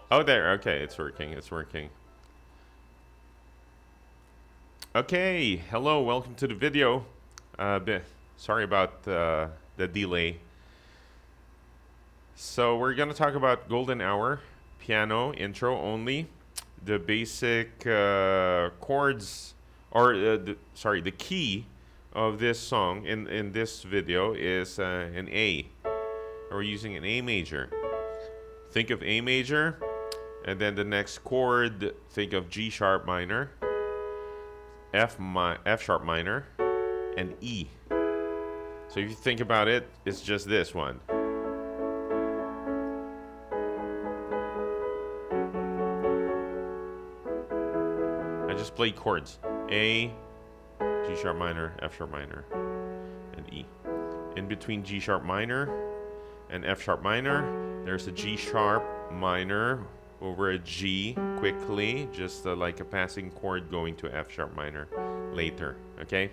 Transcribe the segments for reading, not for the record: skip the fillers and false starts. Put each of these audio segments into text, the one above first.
Oh, there. Okay, it's working. It's working. Okay, hello. Welcome to the video. Sorry about the delay. So we're gonna talk about Golden Hour, piano intro only. The basic chords, or the key of this song in this video is an A. We're using an A major. Think of A major, and then the next chord, think of G sharp minor, F sharp minor, and E. So if you think about it, it's just this one. I just played chords. A, G sharp minor, F sharp minor, and E. In between G sharp minor and F sharp minor, there's a G sharp minor over a G quickly, just like a passing chord going to F sharp minor later, okay?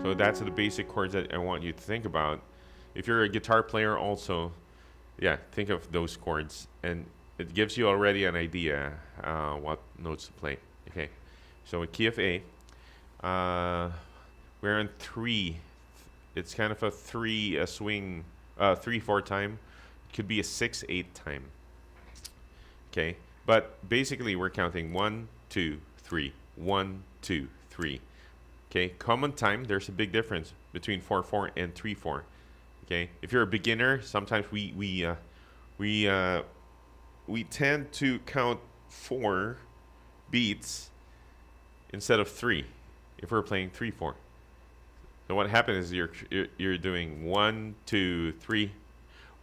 So that's the basic chords that I want you to think about. If you're a guitar player also, yeah, think of those chords, and it gives you already an idea what notes to play, okay? So with key of A, we're in 3. It's kind of a 3 swing, 3/4 time. It could be a 6/8 time. Okay, but basically we're counting 1, 2, 3, 1, 2, 3. Okay, common time, there's a big difference between 4/4 and 3/4. Okay, if you're a beginner, sometimes we tend to count 4 beats instead of 3 if we're playing 3/4. So what happens is you're doing 1, 2, 3.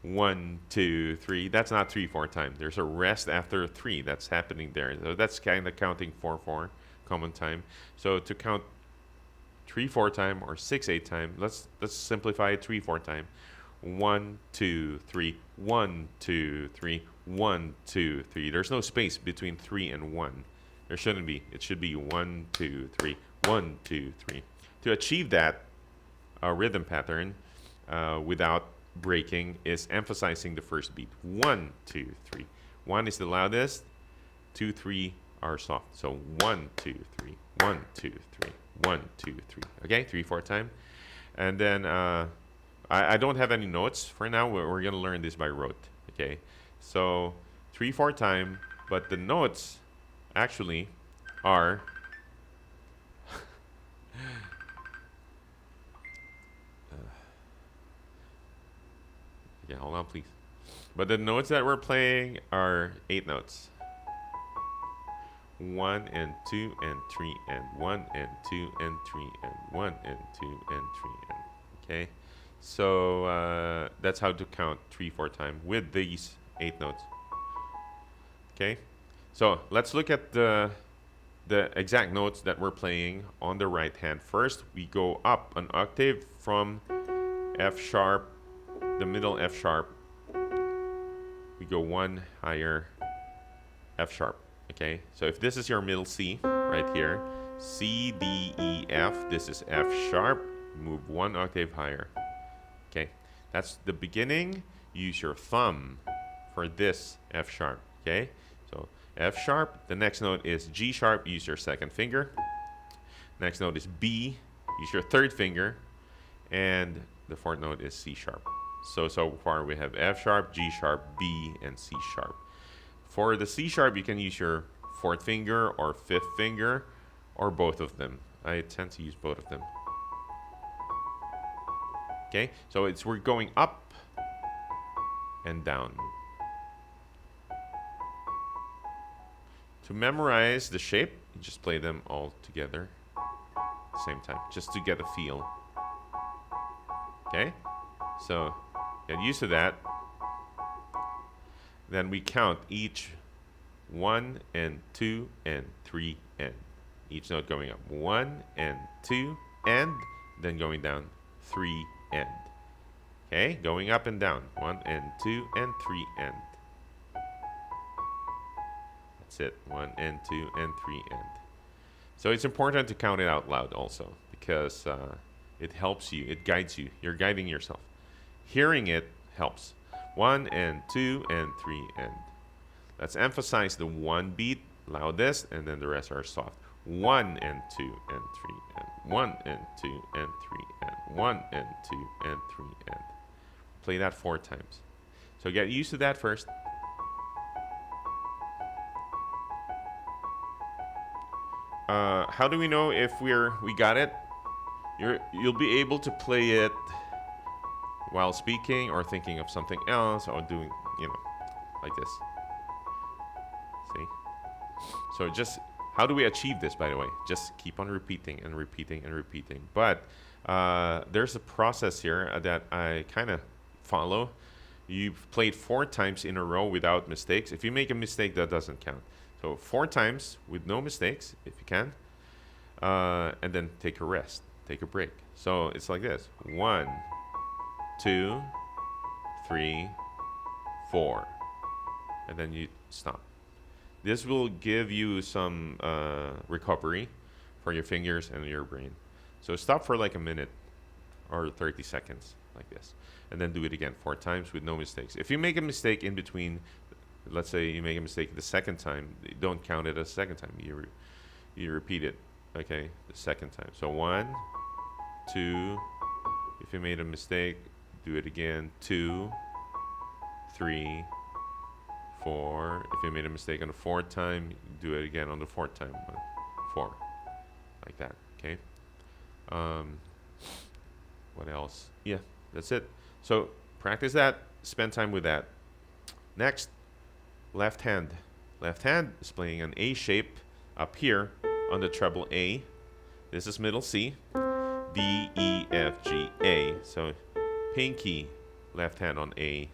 1, 2, 3. That's not 3/4 time. There's a rest after 3 that's happening there. So that's kind of counting 4/4 common time. So to count 3/4 time or 6/8 time, let's simplify it 3/4 time. 1, 2, 3. 1, 2, 3. 1, 2, 3. There's no space between 3 and 1. There shouldn't be. It should be 1, 2, 3. 1, 2, 3. To achieve that rhythm pattern without breaking is emphasizing the first beat. 1, 2, 3. 1 is the loudest. 2, 3 are soft. So 1, 2, 3. 1, 2, 3. 1, 2, 3. Okay, 3/4 time. And then I don't have any notes for now. We're gonna learn this by rote. Okay, so 3/4 time, but the notes actually are yeah, hold on, please. But the notes that we're playing are 8 notes. 1 and 2 and 3 and 1 and 2 and 3 and 1 and 2 and 3 and okay. So that's how to count 3/4 time with these 8 notes. Okay. So let's look at the exact notes that we're playing on the right hand. First, we go up an octave from F sharp, the middle F sharp. We go 1 higher, F sharp. Okay, so if this is your middle C right here, C, D, E, F, this is F sharp, move 1 octave higher. Okay, that's the beginning. Use your thumb for this F sharp. Okay, so F sharp, the next note is G sharp, use your second finger. Next note is B, use your third finger. And the fourth note is C sharp. So far we have F sharp, G sharp, B, and C sharp. For the C sharp, you can use your fourth finger or fifth finger or both of them. I tend to use both of them. Okay, so we're going up and down. To memorize the shape, you just play them all together at the same time, just to get a feel. Okay, so get used to that. Then we count each 1 and 2 and 3 and each note going up 1 and 2 and then going down 3 and. Okay, going up and down 1 and 2 and 3 and. That's it, 1 and 2 and 3 and. So it's important to count it out loud also because it helps you, it guides you. You're guiding yourself. Hearing it helps. 1 and 2 and 3 and. Let's emphasize the one beat, loudest, and then the rest are soft. 1 and 2 and 3 and 1 and 2 and 3 and 1 and 2 and 3 and. Play that 4 times. So get used to that first. How do we know if we got it? You'll be able to play it while speaking or thinking of something else or doing, like this. See? So just, how do we achieve this, by the way? Just keep on repeating and repeating and repeating. But there's a process here that I kind of follow. You've played 4 times in a row without mistakes. If you make a mistake, that doesn't count. So 4 times with no mistakes, if you can. And then take a rest. Take a break. So it's like this. 1, 2, 3, 4. And then you stop. This will give you some recovery for your fingers and your brain. So stop for like a minute or 30 seconds like this. And then do it again 4 times with no mistakes. If you make a mistake in between, let's say you make a mistake the second time, don't count it as a second time. You repeat it, okay, the second time. So 1, 2, if you made a mistake, do it again. 2, 3, 4. If you made a mistake on the 4th time, do it again on the 4th time. 4, like that, okay? What else? Yeah, that's it. So practice that, spend time with that. Next, left hand. Left hand is playing an A shape up here on the treble A. This is middle C. D, E, F, G, A. So pinky, left hand on A.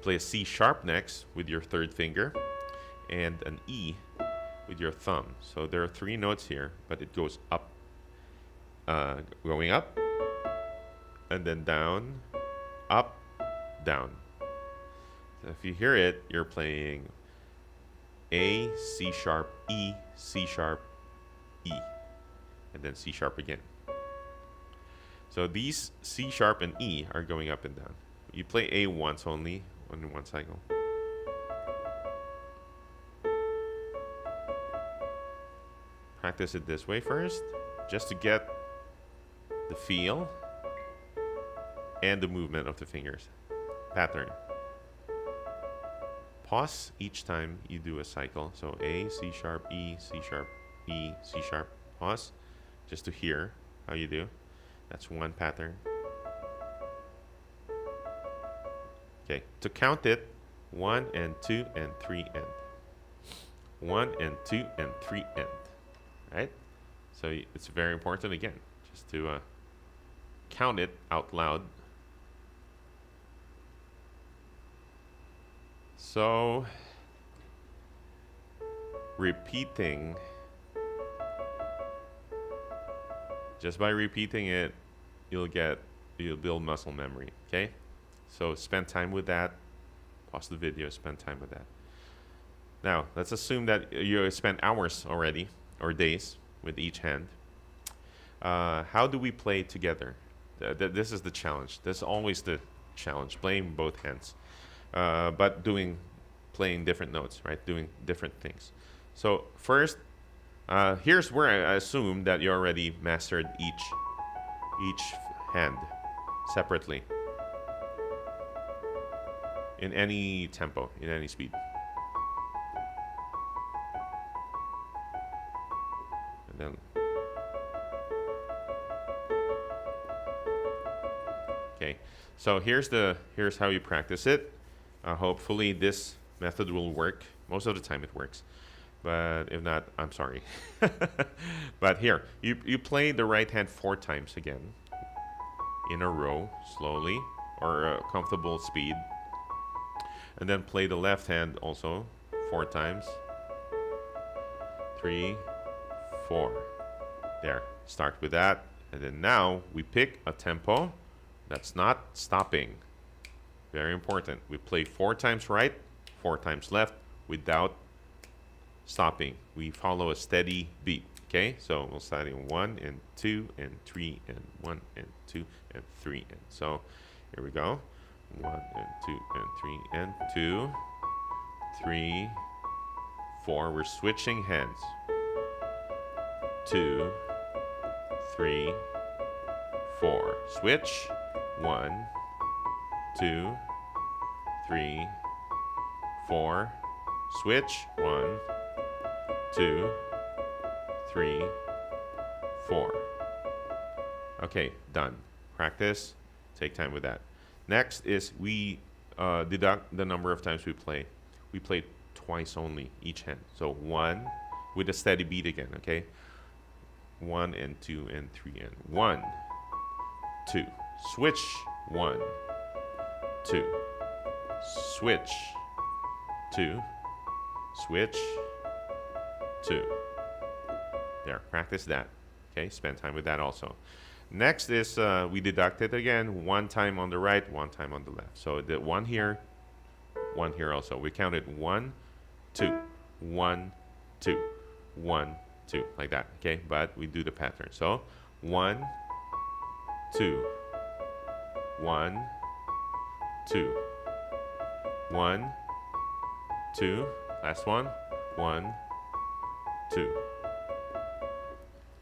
Play a C sharp next with your 3rd finger and an E with your thumb. So there are 3 notes here, but it goes up, going up, and then down, up, down. So if you hear it, you're playing A, C sharp, E, C sharp, E, and then C sharp again. So these C sharp and E are going up and down. You play A once only, in one cycle. Practice it this way first, just to get the feel and the movement of the fingers. Pattern. Pause each time you do a cycle. So A, C sharp, E, C sharp, E, C sharp. Pause, just to hear how you do. That's one pattern. Okay, to count it, 1 and 2 and 3 and 1 and 2 and 3 and, right? So it's very important again, just to count it out loud. So repeating, just by repeating it, you'll build muscle memory. Okay, so spend time with that. Pause the video, spend time with that. Now let's assume that you spent hours already or days with each hand. How do we play together? This is the challenge. This is always the challenge, playing both hands, but playing different notes, right? Doing different things. So first, here's where I assume that you already mastered each hand separately in any tempo, in any speed. And then okay, so here's how you practice it. Hopefully this method will work. Most of the time it works, but if not, I'm sorry. But here, you play the right hand 4 times again in a row, slowly, or a comfortable speed, and then play the left hand also 4 times. 3, 4. There. Start with that, and then now we pick a tempo that's not stopping. Very important. We play 4 times right, 4 times left without stopping. We follow a steady beat. Okay, so we'll start in 1 and 2 and 3 and 1 and 2 and 3 and so here we go. 1 and 2 and 3 and 2, 3, 4. We're switching hands. 2, 3, 4. Switch. 1, 2, 3, 4. Switch. 1, 2, 3, 4. Okay, done. Practice. Take time with that. Next is we deduct the number of times we play. We play twice only each hand. So 1 with a steady beat again, okay? 1 and 2 and 3 and 1, 2. Switch. 1, 2. Switch. 2. Switch. 2. There, practice that. Okay, spend time with that also. Next is we deduct it again, 1 time on the right, 1 time on the left. So the 1 here also. We count it 1, 2, 1, 2, 1, 2, like that. Okay, but we do the pattern. So 1, 2, 1, 2, 1, 2. Last one. 1, 2.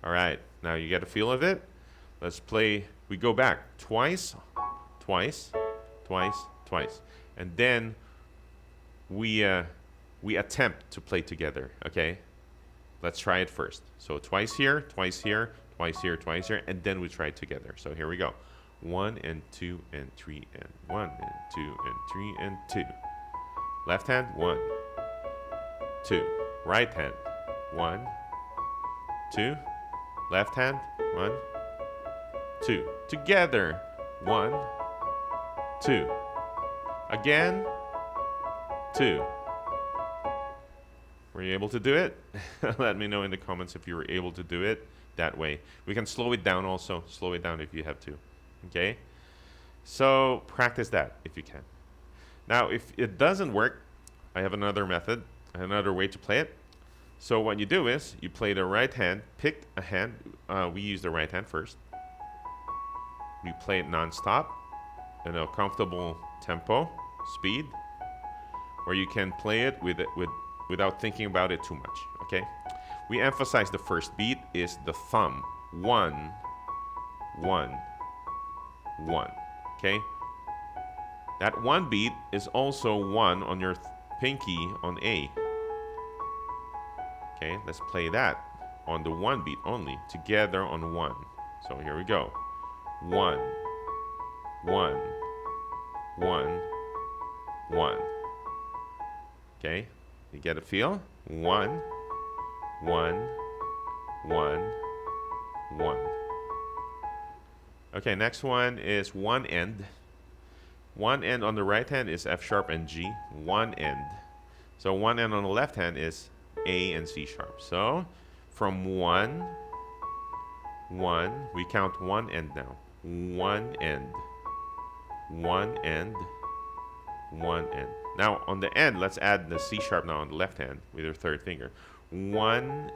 All right, now you get a feel of it. Let's play. We go back twice, twice, twice, twice, and then we attempt to play together. Okay, let's try it first. So twice here, twice here, twice here, twice here, and then we try it together. So here we go. 1 and 2 and 3 and 1 and 2 and 3 and 2. Left hand, 1, 2. Right hand, 1, 2. Left hand, 1, 2. Together, 1, 2. Again, 2. Were you able to do it? Let me know in the comments if you were able to do it that way. We can slow it down also. Slow it down if you have to. Okay? So practice that if you can. Now, if it doesn't work, I have another method, another way to play it. So what you do is you play the right hand, pick a hand. We use the right hand first. We play it non-stop in a comfortable tempo, speed, or you can play it without thinking about it too much, okay? We emphasize the first beat is the thumb. 1, 1, 1, okay? That 1 beat is also 1 on your pinky on A. Okay, let's play that on the 1 beat only, together on 1. So here we go. 1, 1, 1, 1. Okay, you get a feel? 1, 1, 1, 1. Okay, next one is 1 end. 1 end on the right hand is F sharp and G. 1 end. So 1 end on the left hand is A and C sharp. So from 1, 1, we count 1 end now. 1 end, 1 end, 1 end. Now on the end, let's add the C sharp now on the left hand with your third finger. 1,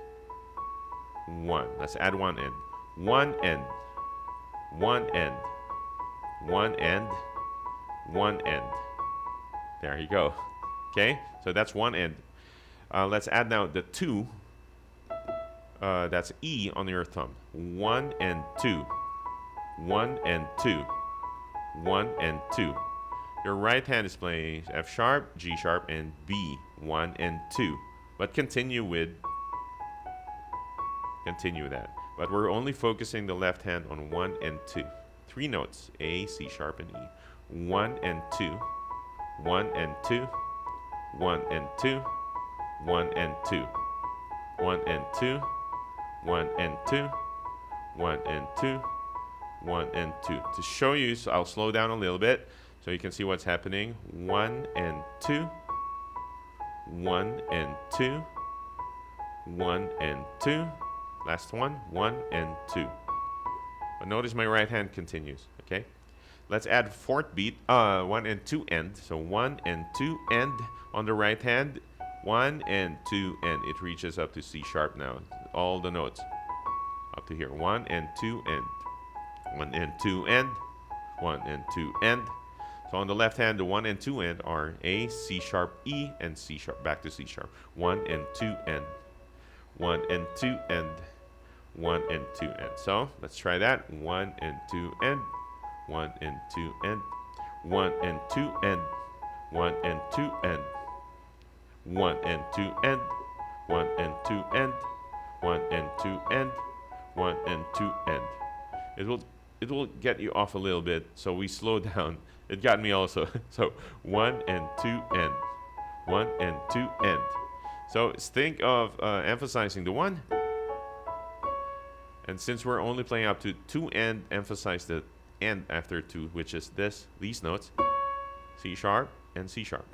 1. Let's add 1 end. 1 end, 1 end, 1 end, 1 end. There you go. Okay, so that's 1 end. Let's add now the 2. That's E on your thumb. 1 and 2. 1 and 2. 1 and 2. Your right hand is playing F sharp, G sharp, and B. 1 and 2. But continue that. But we're only focusing the left hand on 1 and 2. 3 notes, A, C sharp, and E. 1 and 2. 1 and 2. 1 and 2. 1 and 2. 1 and 2. 1 and 2. 1 and 2. 1 and 2. To show you, so I'll slow down a little bit so you can see what's happening. 1 and 2. 1 and 2. 1 and 2. Last one. 1 and 2. But notice my right hand continues. Okay. Let's add fourth beat. 1 and 2 end. So 1 and 2 end on the right hand. 1 and 2 end. It reaches up to C sharp now. All the notes up to here. 1 and 2 end. 1 and 2 end. 1 and 2 end. So on the left hand, the 1 and 2 end are A, C sharp, E, and C sharp. Back to C sharp. 1 and 2 end. 1 and 2 end. 1 and 2 end. So let's try that. 1 and 2 end. 1 and 2 end. 1 and 2 end. 1 and 2 end. 1 and 2 end. 1 and 2 end. 1 and 2 end. 1 and 2 end. It will get you off a little bit, so we slow down. It got me also. So 1 and 2 end. 1 and 2 end. So think of emphasizing the 1. And since we're only playing up to 2 end, emphasize the end after 2, which is these notes. C sharp and C sharp.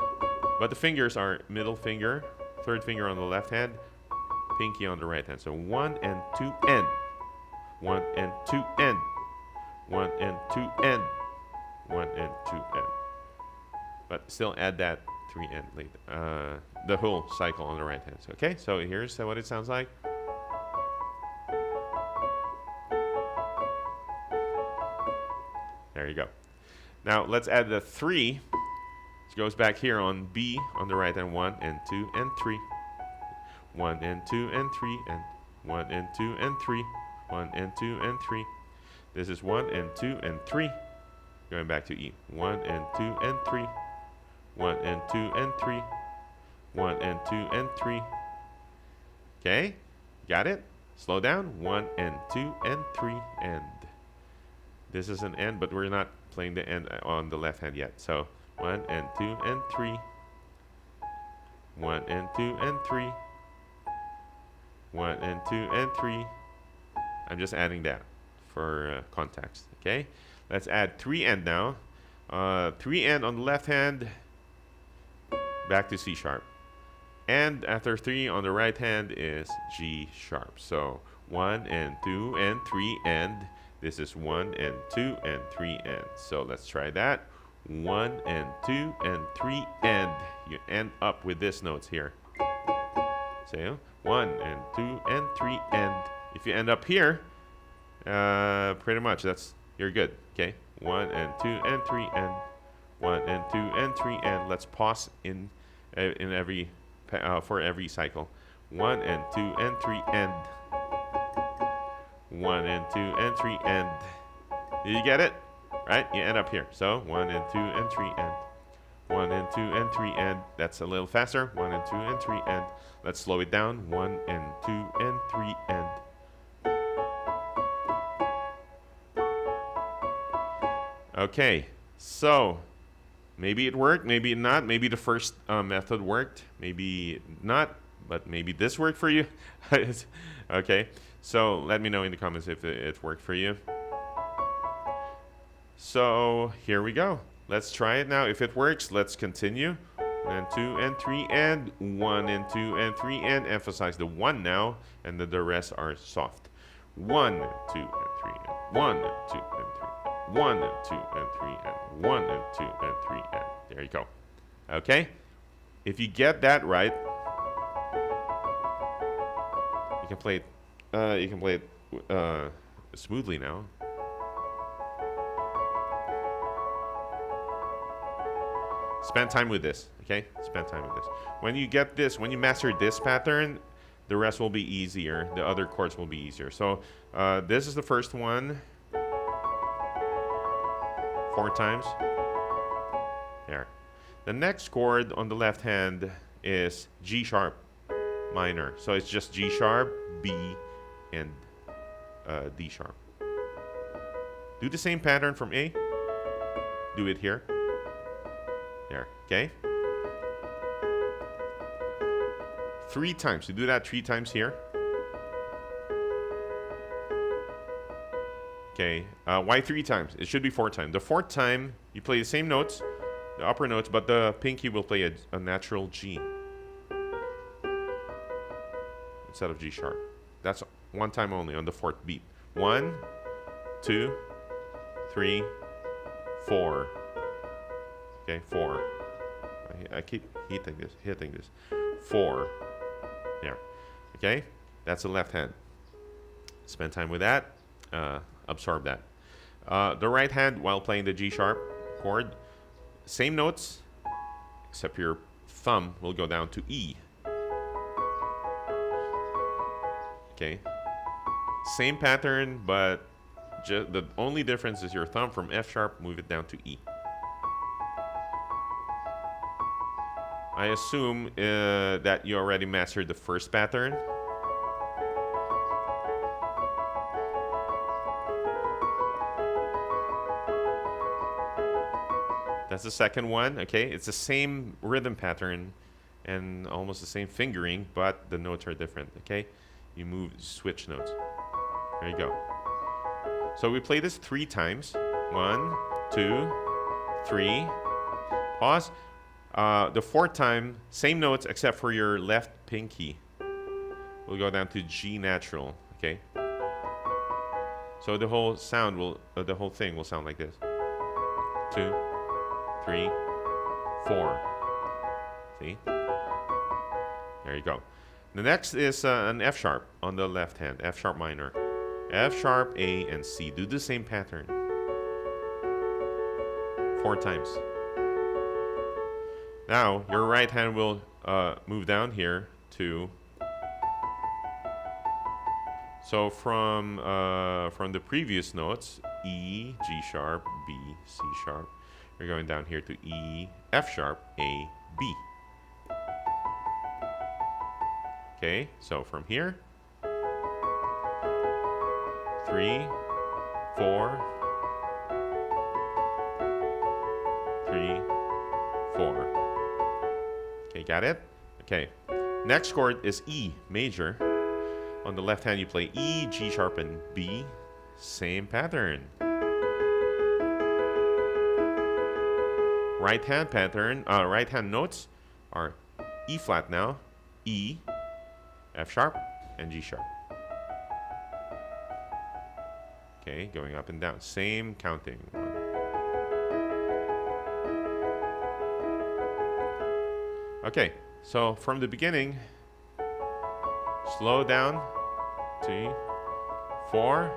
But the fingers are middle finger, third finger on the left hand, pinky on the right hand. So 1 and 2 end. 1 and 2 end. 1 and 2 end. 1 and 2 end. But still add that 3 end later. The whole cycle on the right hand. Okay, so here's what it sounds like. There you go. Now let's add the 3. It goes back here on B on the right hand. 1 and 2 and 3. 1 and 2 and 3 and 1 and 2 and 3. 1 and 2 and 3. This is 1 and 2 and 3. Going back to E. 1 and 2 and 3. 1 and 2 and 3. 1 and 2 and 3. Okay? Got it? Slow down. 1 and 2 and 3 and this is an end, but we're not playing the end on the left hand yet. So 1 and 2 and 3. 1 and 2 and 3. 1 and 2 and 3. I'm just adding that for context. Okay, let's add 3 end now. 3 end on the left hand. Back to C sharp. And after 3 on the right hand is G sharp. So 1 and 2 and 3 end. This is 1 and 2 and 3 end. So let's try that. 1 and 2 and 3 end. You end up with this notes here. So 1 and 2 and 3 end. If you end up here, pretty much you're good. Okay, 1 and 2 and 3 end. 1 and 2 and 3 end. Let's pause in every for every cycle. 1 and 2 and 3 end. 1 and 2 and 3 end. Did you get it? Right? You end up here. So 1 and 2 and 3 end. 1 and 2 and 3 end. That's a little faster. 1 and 2 and 3 end. Let's slow it down. 1 and 2 and 3 end. Okay, so maybe it worked, maybe not. Maybe the first method worked, maybe not, but maybe this worked for you. Okay, so let me know in the comments if it worked for you. So here we go. Let's try it now. If it works, let's continue. 1 and 2 and 3 and 1 and 2 and 3 and emphasize the 1 now, and then the rest are soft. 1 and 2 and 3 and 1 and 2 and 3. 1 and 2 and 3 and 1 and 2 and 3 and there you go. Okay, if you get that right, you can play it smoothly now. Spend time with this. Okay, spend time with this. When you get this, when you master this pattern, the rest will be easier. The other chords will be easier. So this is the first one. 4 times. There. The next chord on the left hand is G sharp minor. So it's just G sharp, B, and D sharp. Do the same pattern from A. Do it here. There. Okay. 3 times. You do that 3 times here. Okay, why 3 times? It should be 4 times. The 4th time, you play the same notes, the upper notes, but the pinky will play a natural G instead of G sharp. That's 1 time only on the 4th beat. 1, 2, 3, 4. Okay, 4. I keep hitting this. 4. There. Okay, that's the left hand. Spend time with that. Absorb that. The right hand, while playing the G sharp chord, same notes, except your thumb will go down to E. Okay. Same pattern, but the only difference is your thumb from F sharp, move it down to E. I assume that you already mastered the first pattern. That's the second one, okay? It's the same rhythm pattern and almost the same fingering, but the notes are different, okay? You switch notes. There you go. So we play this 3 times. 1, 2, 3. Pause. The 4th time, same notes except for your left pinky. We'll go down to G natural, okay? So the whole sound will, the whole thing will sound like this. 2, 3, 4. See? There you go. The next is an F sharp on the left hand, F sharp minor. F sharp, A, and C. Do the same pattern. 4 times. Now, your right hand will move down here to... So from the previous notes, E, G sharp, B, C sharp, you're going down here to E, F sharp, A, B. Okay, so from here, 3, 4, 3, 4. Okay, got it? Okay, next chord is E major. On the left hand, you play E, G sharp, and B. Same pattern. Right hand pattern, right hand notes are E flat now, E, F sharp, and G sharp. Okay, going up and down. Same counting. 1. Okay, so from the beginning, slow down. 3, 4,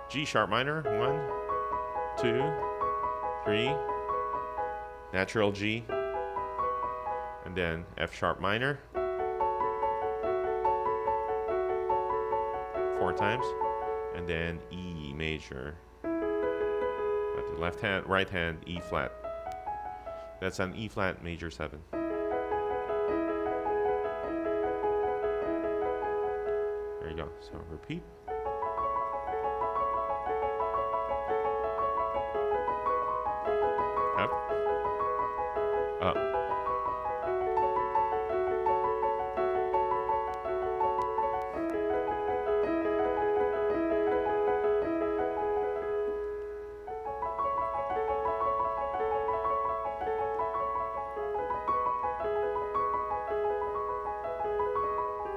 G sharp minor. 1, 2, 3, natural G, and then F sharp minor. 4 times, and then E major. At the left hand, right hand, E flat. That's an E flat major 7. There you go. So repeat. Up. Up.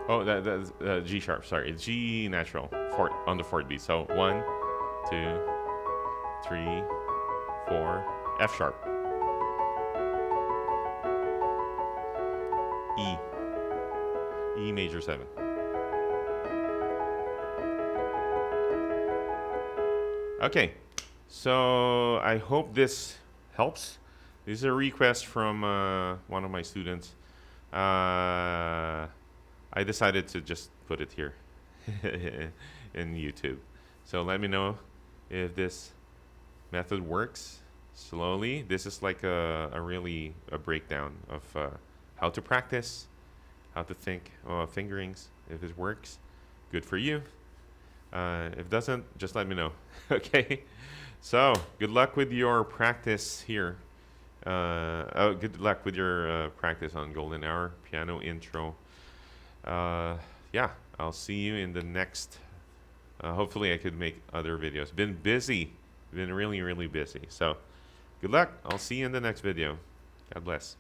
Oh, that's G sharp. Sorry, it's G natural on the 4th beat. So 1, 2, 3, 4, F sharp, E, E major 7. Okay, so I hope this helps. This is a request from one of my students. I decided to just put it here in YouTube. So let me know if this method works slowly. This is like a breakdown of how to practice, how to think, fingerings. If it works, good for you. If it doesn't, just let me know. Okay? So good luck with your practice here. Good luck with your practice on Golden Hour, piano intro. Yeah, I'll see you in the next. Hopefully I could make other videos. Been busy. Been really, really busy. So good luck. I'll see you in the next video. God bless.